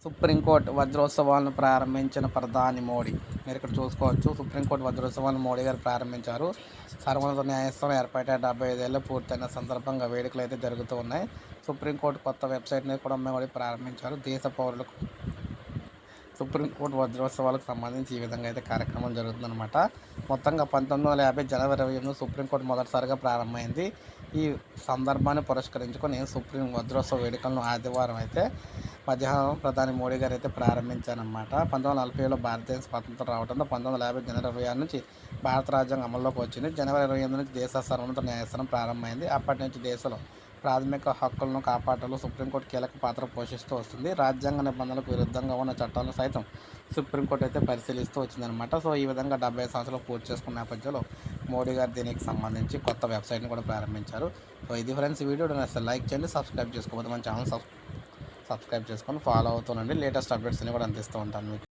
Supreme court వజ్రోత్సవాలను ప్రారంభించిన ప్రధాని మోడీ. మీరు ఇక్కడ చూసుకోవచ్చు. సుప్రీంకోర్టు వజ్రోత్సవాలను మోడీ గారు ప్రారంభించారు. సర్వోన్నత న్యాయస్థానం ఏర్పడి 75 ఏళ్ళు పూర్తయిన సందర్భంగా వేడుకలు అయితే జరుగుతూ ఉన్నాయి. సుప్రీంకోర్టు కొత్త వెబ్సైట్ని కూడా మోడీ ప్రారంభించారు. దేశ పౌరులకు సుప్రీంకోర్టు వజ్రోత్సవాలకు సంబంధించి ఈ విధంగా అయితే కార్యక్రమం జరుగుతుందన్నమాట. మొత్తంగా 1950 జనవరి 28 సుప్రీంకోర్టు మొదటిసారిగా ప్రారంభమైంది. ఈ సందర్భాన్ని పురస్కరించుకొని సుప్రీం వజ్రోత్సవ వేడుకలను ఆదివారం అయితే మధ్యాహ్నం ప్రధాని మోడీ గారు అయితే ప్రారంభించారన్నమాట. 1947లో భారతదేశం స్వాతంత్రం రావడంతో 1950 జనవరి 26 నుంచి భారత రాజ్యాంగం అమల్లోకి వచ్చింది. జనవరి 28 నుంచి దేశ సర్వోన్నత న్యాయస్థానం ప్రారంభమైంది. అప్పటి నుంచి దేశంలో ప్రాథమిక హక్కులను కాపాడటంలో సుప్రీంకోర్టు కీలక పాత్ర పోషిస్తూ వస్తుంది. రాజ్యాంగ నిబంధనలకు విరుద్ధంగా ఉన్న చట్టాలను సైతం సుప్రీంకోర్టు అయితే పరిశీలిస్తూ వచ్చిందనమాట. సో ఈ విధంగా 70 సంవత్సరాలు పూర్తి చేసుకున్న నేపథ్యంలో మోడీ గారు దీనికి సంబంధించి కొత్త వెబ్సైట్ని కూడా ప్రారంభించారు. సో ఇది ఫ్రెండ్స్, వీడియో నచ్చితే లైక్ చేయండి, సబ్స్క్రైబ్ చేసుకోకపోతే మన ఛానల్ సబ్స్క్రైబ్ చేసుకొని ఫాలో అవుతుండండి. లేటెస్ట్ అప్డేట్స్ అన్ని కూడా అందిస్తూ ఉంటాను మీకు.